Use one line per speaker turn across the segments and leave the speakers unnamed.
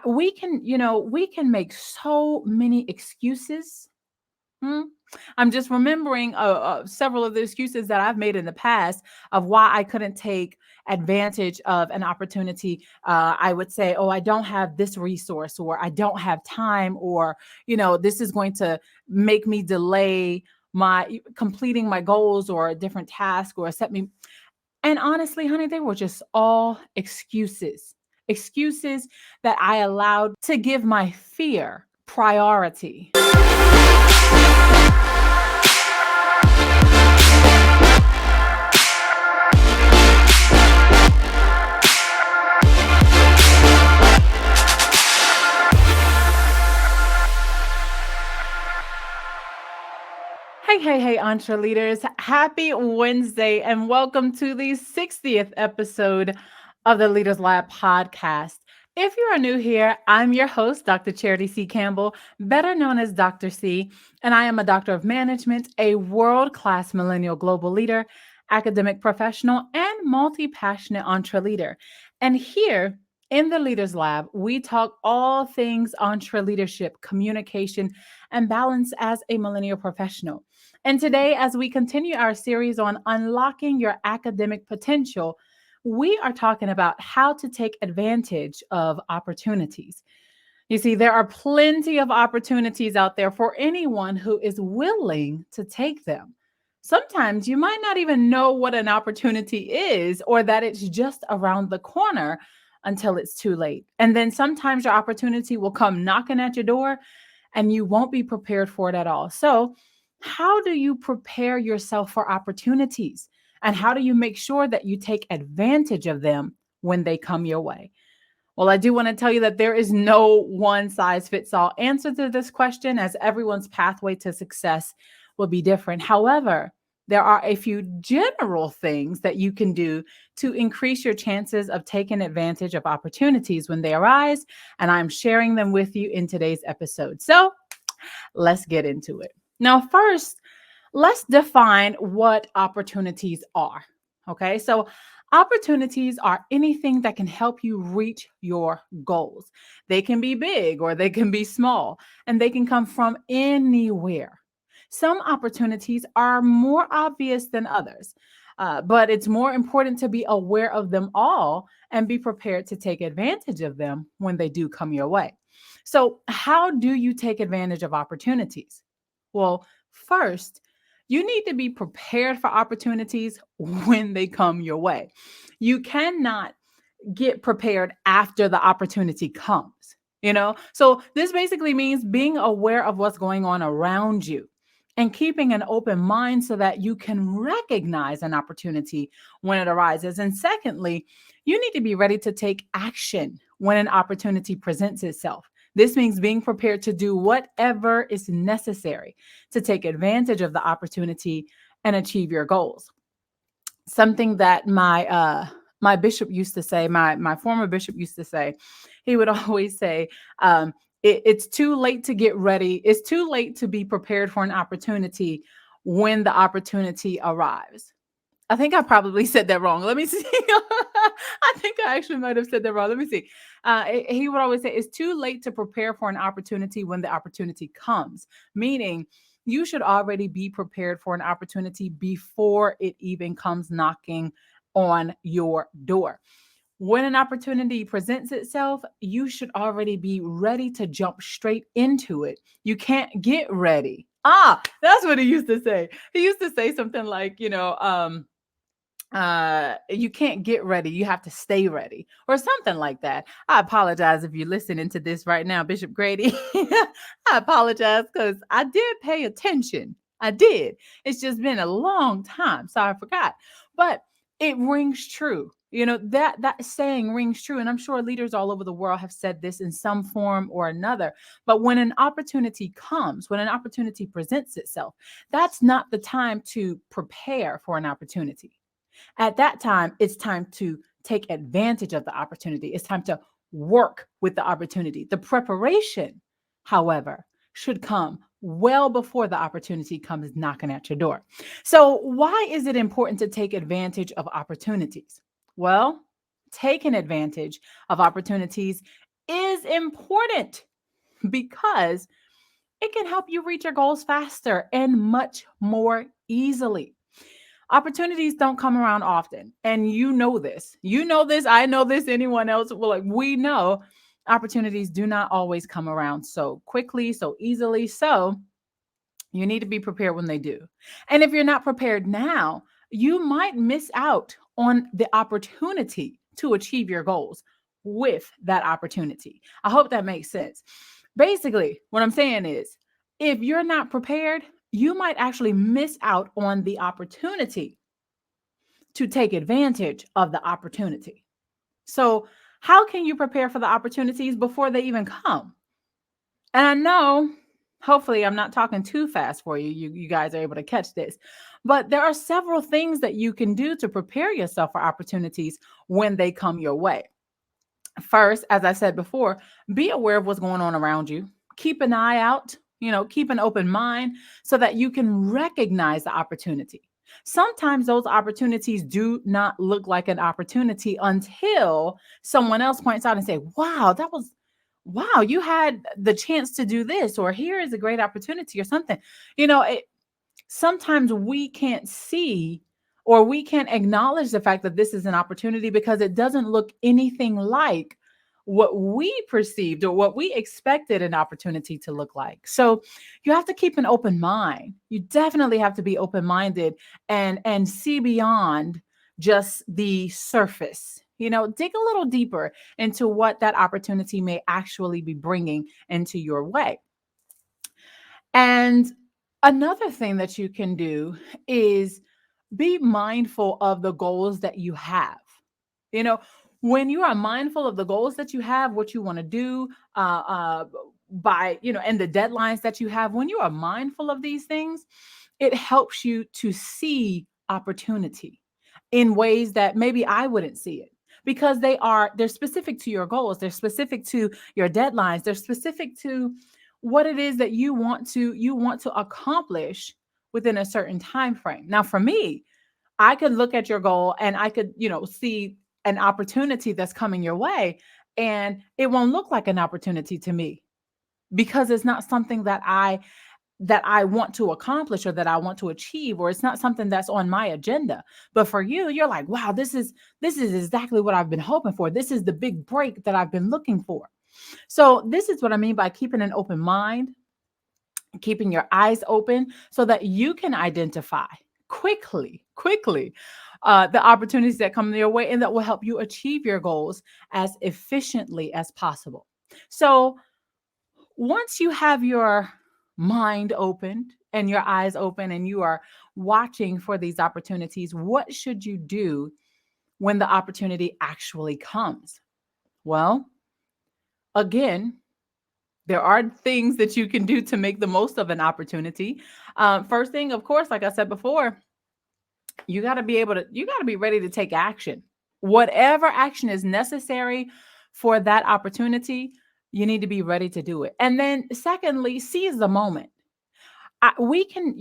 we can make so many excuses. Hmm? I'm just remembering several of the excuses that I've made in the past of why I couldn't take advantage of an opportunity. I would say, oh, I don't have this resource, or I don't have time, or, this is going to make me delay my completing my goals or a different task or set me. And honestly, honey, they were just all excuses, excuses that I allowed to give my fear priority. Hey, Entreleaders. Happy Wednesday and welcome to the 60th episode of the Leaders Lab podcast. If you are new here, I'm your host, Dr. Charity C. Campbell, better known as Dr. C, and I am a doctor of management, a world-class millennial global leader, academic professional, and multi-passionate entreleader. And here in the Leaders Lab, we talk all things entreleadership, communication, and balance as a millennial professional. And today, as we continue our series on unlocking your academic potential, we are talking about how to take advantage of opportunities. You see, there are plenty of opportunities out there for anyone who is willing to take them. Sometimes you might not even know what an opportunity is or that it's just around the corner until it's too late. And then sometimes your opportunity will come knocking at your door and you won't be prepared for it at all. So, how do you prepare yourself for opportunities? And how do you make sure that you take advantage of them when they come your way? Well, I do want to tell you that there is no one size fits all answer to this question, as everyone's pathway to success will be different. However, there are a few general things that you can do to increase your chances of taking advantage of opportunities when they arise. And I'm sharing them with you in today's episode. So let's get into it. Now, first, let's define what opportunities are. Okay, so opportunities are anything that can help you reach your goals. They can be big or they can be small, and they can come from anywhere. Some opportunities are more obvious than others, but it's more important to be aware of them all and be prepared to take advantage of them when they do come your way. So, how do you take advantage of opportunities? Well, first, you need to be prepared for opportunities when they come your way. You cannot get prepared after the opportunity comes. So this basically means being aware of what's going on around you and keeping an open mind so that you can recognize an opportunity when it arises. And secondly, you need to be ready to take action when an opportunity presents itself. This means being prepared to do whatever is necessary to take advantage of the opportunity and achieve your goals. Something that my bishop used to say, my former bishop used to say, he would always say, it's too late to get ready. It's too late to be prepared for an opportunity when the opportunity arrives. I think I probably said that wrong. Let me see. I think I actually might have said that wrong. Let me see. He would always say, it's too late to prepare for an opportunity when the opportunity comes, meaning you should already be prepared for an opportunity before it even comes knocking on your door. When an opportunity presents itself, you should already be ready to jump straight into it. You can't get ready. That's what he used to say. He used to say something like, you can't get ready, you have to stay ready, or something like that. I apologize if you're listening to this right now, Bishop Grady. I apologize because I did pay attention. I did. It's just been a long time, so I forgot. But it rings true. That saying rings true. And I'm sure leaders all over the world have said this in some form or another. But when an opportunity comes, when an opportunity presents itself, that's not the time to prepare for an opportunity. At that time, it's time to take advantage of the opportunity. It's time to work with the opportunity. The preparation, however, should come well before the opportunity comes knocking at your door. So, why is it important to take advantage of opportunities? Well, taking advantage of opportunities is important because it can help you reach your goals faster and much more easily. Opportunities don't come around often. And you know this. You know this. I know this. Anyone else will, like, we know opportunities do not always come around so quickly, so easily. So you need to be prepared when they do. And if you're not prepared now, you might miss out on the opportunity to achieve your goals with that opportunity. I hope that makes sense. Basically, what I'm saying is if you're not prepared, you might actually miss out on the opportunity to take advantage of the opportunity. So, how can you prepare for the opportunities before they even come? And I know, hopefully, I'm not talking too fast for you. You guys are able to catch this. But there are several things that you can do to prepare yourself for opportunities when they come your way. First, as I said before, be aware of what's going on around you. Keep an eye out, keep an open mind so that you can recognize the opportunity. Sometimes those opportunities do not look like an opportunity until someone else points out and say, wow, you had the chance to do this, or here is a great opportunity or something. Sometimes we can't see or we can't acknowledge the fact that this is an opportunity because it doesn't look anything like what we perceived or what we expected an opportunity to look like. So you have to keep an open mind. You definitely have to be open-minded and see beyond just the surface. Dig a little deeper into what that opportunity may actually be bringing into your way. And another thing that you can do is be mindful of the goals that you have. You know, when you are mindful of the goals that you have, what you want to do, and the deadlines that you have, when you are mindful of these things, it helps you to see opportunity in ways that maybe I wouldn't see it because they're specific to your goals, they're specific to your deadlines, they're specific to what it is that you want to accomplish within a certain time frame. Now, for me, I could look at your goal and I could, see an opportunity that's coming your way, and it won't look like an opportunity to me because it's not something that I want to accomplish or that I want to achieve, or it's not something that's on my agenda. But for you, you're like, wow, this is exactly what I've been hoping for. This is the big break that I've been looking for. So this is what I mean by keeping an open mind, keeping your eyes open so that you can identify quickly the opportunities that come your way and that will help you achieve your goals as efficiently as possible. So once you have your mind opened and your eyes open and you are watching for these opportunities, what should you do when the opportunity actually comes? Well, again, there are things that you can do to make the most of an opportunity. First thing, of course, like I said before, you got to be ready to take action. Whatever action is necessary for that opportunity, you need to be ready to do it. And then secondly, seize the moment. We can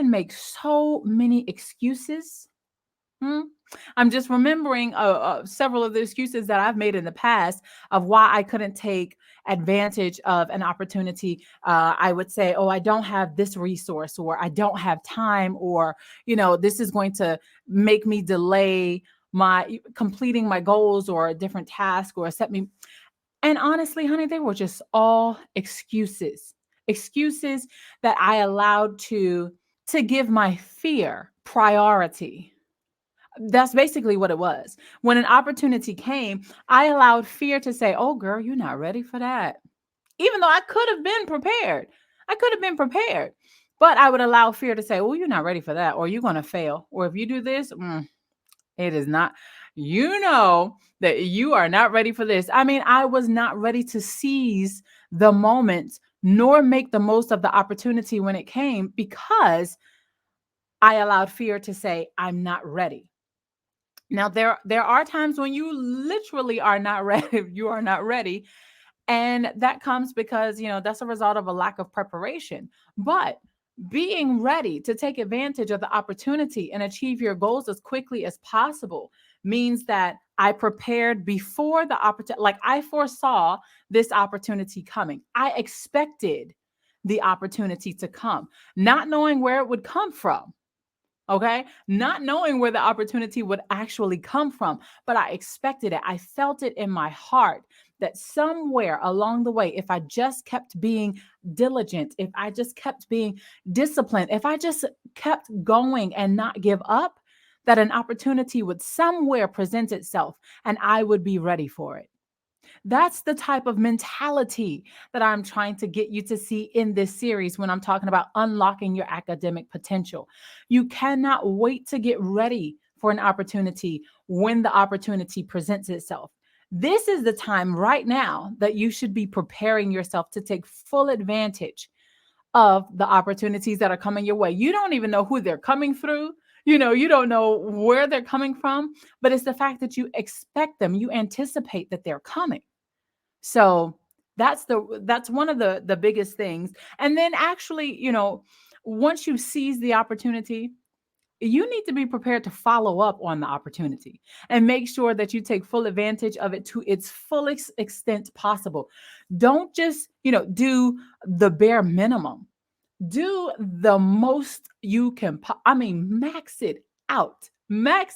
make so many excuses. Hmm? I'm just remembering several of the excuses that I've made in the past of why I couldn't take advantage of an opportunity. I would say, oh, I don't have this resource, or I don't have time, or, this is going to make me delay my completing my goals or a different task or set me. And honestly, honey, they were just all excuses that I allowed to give my fear priority. That's basically what it was. When an opportunity came, I allowed fear to say, "Oh, girl, you're not ready for that." Even though I could have been prepared. I could have been prepared. But I would allow fear to say, "Oh, you're not ready for that, or you're going to fail. Or if you do this, it is not, that you are not ready for this." I mean, I was not ready to seize the moment nor make the most of the opportunity when it came because I allowed fear to say, "I'm not ready." Now, there are times when you literally are not ready. You are not ready. And that comes because, that's a result of a lack of preparation. But being ready to take advantage of the opportunity and achieve your goals as quickly as possible means that I prepared before the opportunity, like I foresaw this opportunity coming. I expected the opportunity to come, not knowing where it would come from. Okay. Not knowing where the opportunity would actually come from, but I expected it. I felt it in my heart that somewhere along the way, if I just kept being diligent, if I just kept being disciplined, if I just kept going and not give up, that an opportunity would somewhere present itself and I would be ready for it. That's the type of mentality that I'm trying to get you to see in this series when I'm talking about unlocking your academic potential. You cannot wait to get ready for an opportunity when the opportunity presents itself. This is the time right now that you should be preparing yourself to take full advantage of the opportunities that are coming your way. You don't even know who they're coming through. You don't know where they're coming from, but it's the fact that you expect them, you anticipate that they're coming. So that's one of the biggest things. And then actually, once you seize the opportunity, you need to be prepared to follow up on the opportunity and make sure that you take full advantage of it to its fullest extent possible. Don't just, do the bare minimum. Do the most you can. Max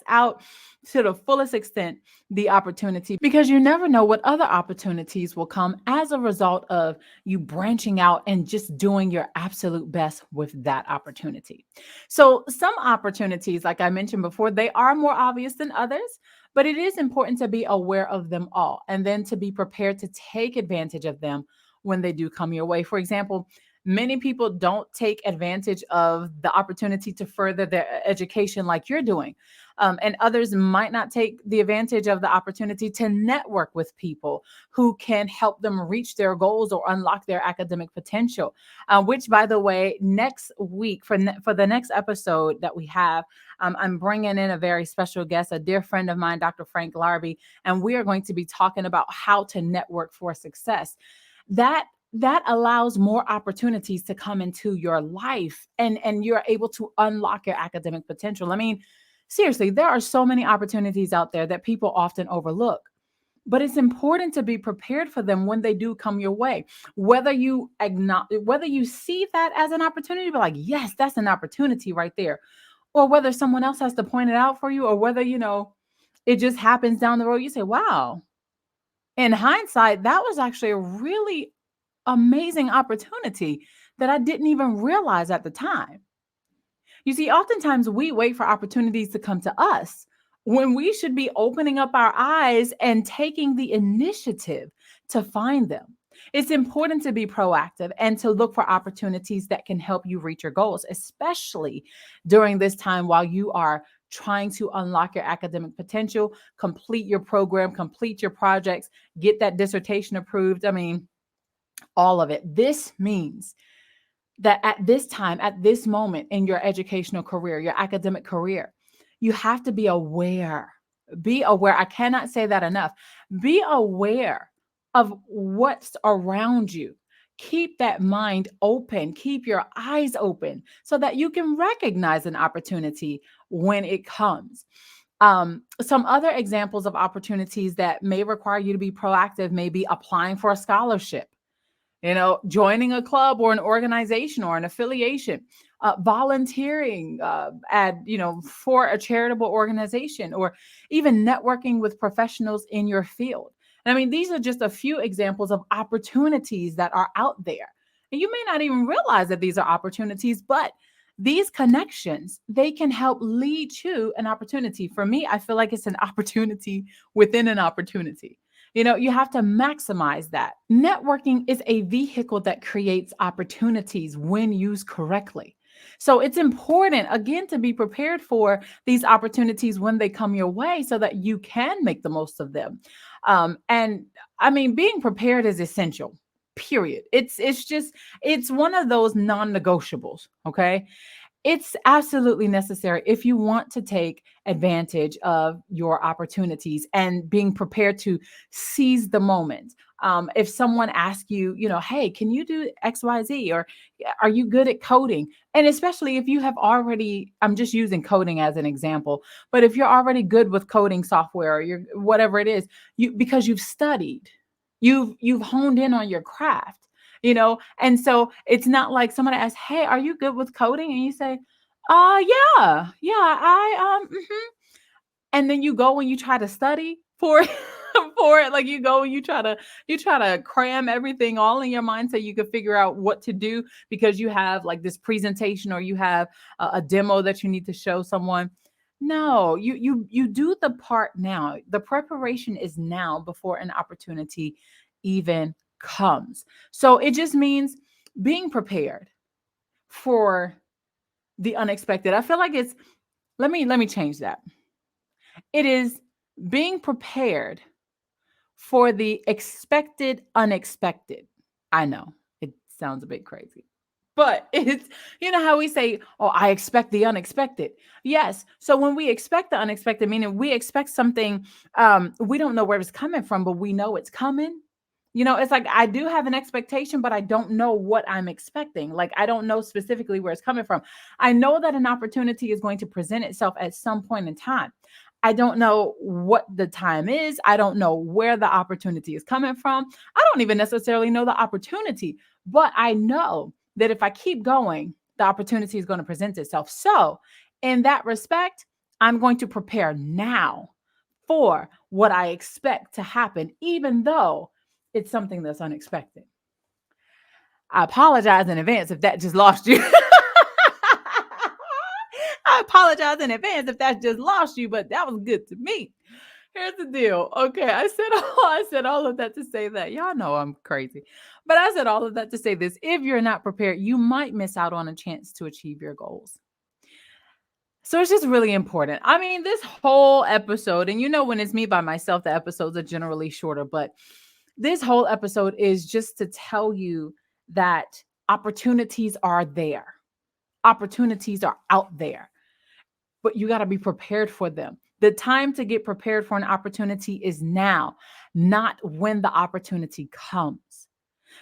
out to the fullest extent the opportunity, because you never know what other opportunities will come as a result of you branching out and just doing your absolute best with that opportunity. So some opportunities, like I mentioned before, they are more obvious than others, but it is important to be aware of them all and then to be prepared to take advantage of them when they do come your way. For example, many people don't take advantage of the opportunity to further their education like you're doing. And others might not take the advantage of the opportunity to network with people who can help them reach their goals or unlock their academic potential. Which, by the way, next week for the next episode that we have, I'm bringing in a very special guest, a dear friend of mine, Dr. Frank Larby, and we are going to be talking about how to network for success. That allows more opportunities to come into your life, and you're able to unlock your academic potential. I mean, seriously, there are so many opportunities out there that people often overlook, but it's important to be prepared for them when they do come your way. Whether you see that as an opportunity, but like, yes, that's an opportunity right there, or whether someone else has to point it out for you, or whether it just happens down the road. You say, wow, in hindsight, that was actually a really amazing opportunity that I didn't even realize at the time. You see, oftentimes we wait for opportunities to come to us when we should be opening up our eyes and taking the initiative to find them. It's important to be proactive and to look for opportunities that can help you reach your goals, especially during this time while you are trying to unlock your academic potential, complete your program, complete your projects, get that dissertation approved. I mean, all of it. This means that at this time, at this moment in your educational career, your academic career, you have to be aware. Be aware. I cannot say that enough. Be aware of what's around you. Keep that mind open. Keep your eyes open so that you can recognize an opportunity when it comes. Some other examples of opportunities that may require you to be proactive may be applying for a scholarship, joining a club or an organization or an affiliation, volunteering for a charitable organization, or even networking with professionals in your field. And I mean, these are just a few examples of opportunities that are out there. And you may not even realize that these are opportunities, but these connections, they can help lead to an opportunity. For me, I feel like it's an opportunity within an opportunity. You have to maximize that. Networking is a vehicle that creates opportunities when used correctly. So it's important, again, to be prepared for these opportunities when they come your way so that you can make the most of them. And I mean, being prepared is essential, period. It's one of those non-negotiables. Okay. It's absolutely necessary if you want to take advantage of your opportunities and being prepared to seize the moment. If someone asks you, hey, can you do XYZ? Or are you good at coding? And especially if you have already, I'm just using coding as an example, but if you're already good with coding software or you're whatever it is, because you've studied, you've honed in on your craft, and so it's not like somebody asks, hey, are you good with coding? And you say, yeah, and then you go and you try to study for for it. Like you go and you try to cram everything all in your mind so you can figure out what to do because you have like this presentation or you have a demo that you need to show someone. No, you do the part now. The preparation is now before an opportunity even comes. So it just means being prepared for the unexpected. I feel like it's let me change that. It is being prepared for the expected unexpected. I know it sounds a bit crazy, but it's, how we say, oh, I expect the unexpected. Yes. So when we expect the unexpected, meaning we expect something, we don't know where it's coming from, but we know it's coming. It's like I do have an expectation, but I don't know what I'm expecting. Like I don't know specifically where it's coming from. I know that an opportunity is going to present itself at some point in time. I don't know what the time is. I don't know where the opportunity is coming from. I don't even necessarily know the opportunity, but I know that if I keep going, the opportunity is going to present itself. So, in that respect, I'm going to prepare now for what I expect to happen, even though it's something that's unexpected. I apologize in advance if that just lost you. I apologize in advance if that just lost you, but that was good to me. Here's the deal. Okay, I said all of that to say that. Y'all know I'm crazy. But I said all of that to say this. If you're not prepared, you might miss out on a chance to achieve your goals. So it's just really important. I mean, this whole episode, and when it's me by myself, the episodes are generally shorter, but this whole episode is just to tell you that opportunities are there. Opportunities are out there, but you got to be prepared for them. The time to get prepared for an opportunity is now, not when the opportunity comes.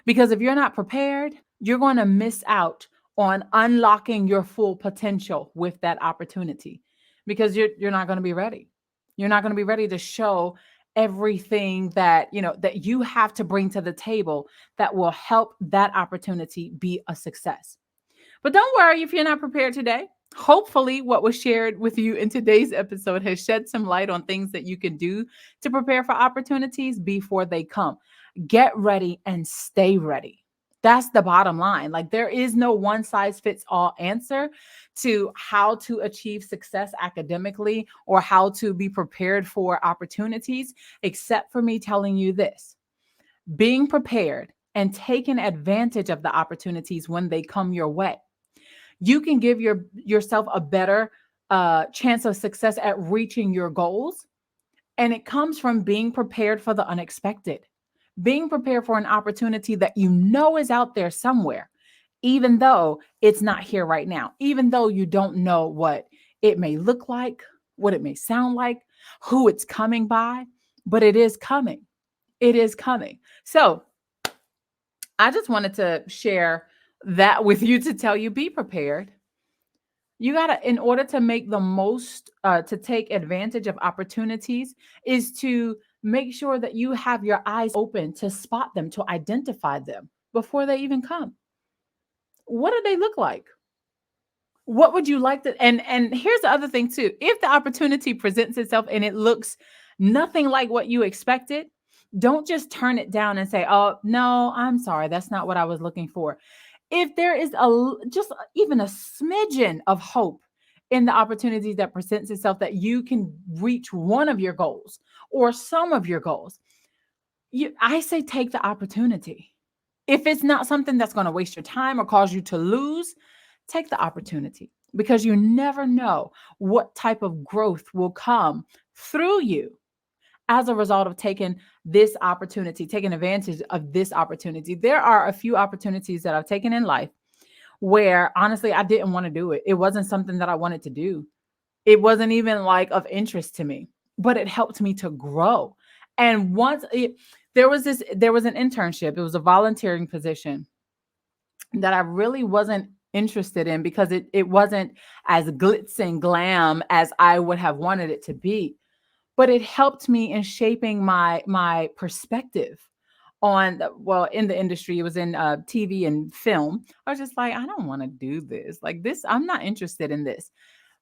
Because if you're not prepared, you're going to miss out on unlocking your full potential with that opportunity because you're not going to be ready. You're not going to be ready to show everything that you have to bring to the table that will help that opportunity be a success. But don't worry if you're not prepared today. Hopefully, what was shared with you in today's episode has shed some light on things that you can do to prepare for opportunities before they come. Get ready and stay ready. That's the bottom line. Like, there is no one size fits all answer to how to achieve success academically or how to be prepared for opportunities, except for me telling you this: being prepared and taking advantage of the opportunities when they come your way. You can give yourself a better chance of success at reaching your goals. And it comes from being prepared for the unexpected, being prepared for an opportunity that is out there somewhere, even though it's not here right now, even though you don't know what it may look like, what it may sound like, who it's coming by, but it is coming. It is coming. So I just wanted to share that with you to tell you, be prepared. You got to, in order to make the most, to take advantage of opportunities, is to make sure that you have your eyes open to spot them, to identify them before they even come. What do they look like? What would you like to, and here's the other thing too. If the opportunity presents itself and it looks nothing like what you expected, don't just turn it down and say, "Oh, no, I'm sorry. That's not what I was looking for." If there is just even a smidgen of hope in the opportunity that presents itself that you can reach one of your goals or some of your goals, I say take the opportunity. If it's not something that's going to waste your time or cause you to lose, take the opportunity, because you never know what type of growth will come through you as a result of taking this opportunity, taking advantage of this opportunity. There are a few opportunities that I've taken in life where honestly, I didn't want to do it. It wasn't something that I wanted to do. It wasn't even like of interest to me, but it helped me to grow. And there was an internship. It was a volunteering position that I really wasn't interested in because it wasn't as glitz and glam as I would have wanted it to be. But it helped me in shaping my perspective on in the industry. It was in TV and film. I was just like, I don't want to do this. Like this, I'm not interested in this.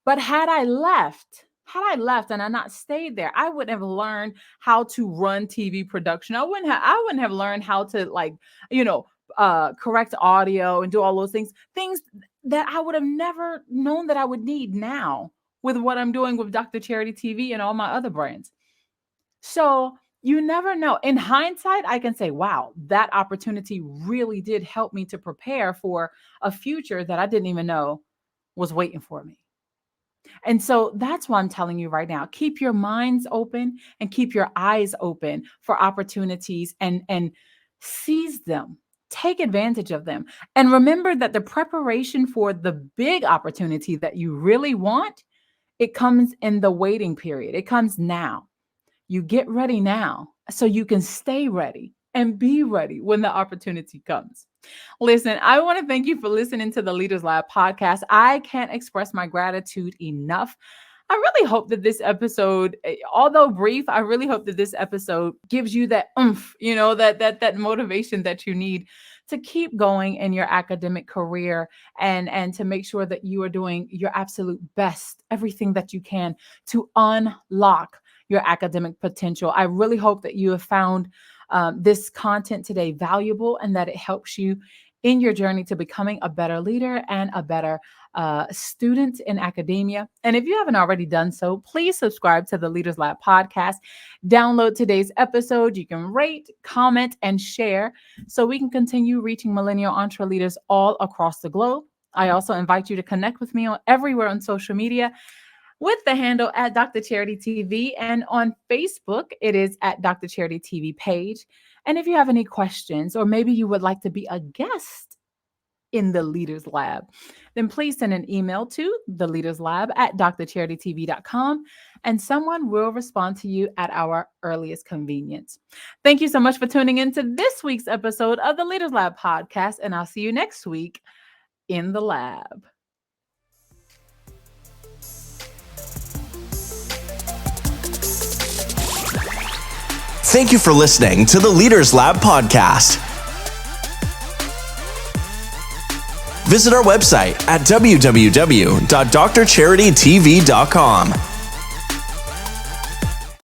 But had I left and I not stayed there, I wouldn't have learned how to run TV production. I wouldn't have learned how to correct audio and do all those things that I would have never known that I would need now with what I'm doing with Dr. Charity TV and all my other brands. So you never know. In hindsight, I can say, wow, that opportunity really did help me to prepare for a future that I didn't even know was waiting for me. And so that's why I'm telling you right now, keep your minds open and keep your eyes open for opportunities and seize them. Take advantage of them. And remember that the preparation for the big opportunity that you really want, it comes in the waiting period. It comes now. You get ready now so you can stay ready and be ready when the opportunity comes. Listen, I want to thank you for listening to the Leaders Lab podcast. I can't express my gratitude enough. I really hope that this episode, although brief, I really hope that this episode gives you that oomph, that motivation that you need to keep going in your academic career and to make sure that you are doing your absolute best, everything that you can to unlock your academic potential. I really hope that you have found this content today valuable and that it helps you in your journey to becoming a better leader and a better student in academia. And if you haven't already done so, please subscribe to the Leaders Lab podcast. Download today's episode. You can rate, comment, and share so we can continue reaching millennial entre leaders all across the globe. I also invite you to connect with me everywhere on social media with the handle at DrCharityTV, and on Facebook, it is at DrCharityTV page. And if you have any questions, or maybe you would like to be a guest in the Leaders Lab, then please send an email to theleaderslab@drcharitytv.com, and someone will respond to you at our earliest convenience. Thank you so much for tuning in to this week's episode of the Leaders Lab podcast, and I'll see you next week in the lab.
Thank you for listening to the Leaders Lab podcast. Visit our website at www.drcharitytv.com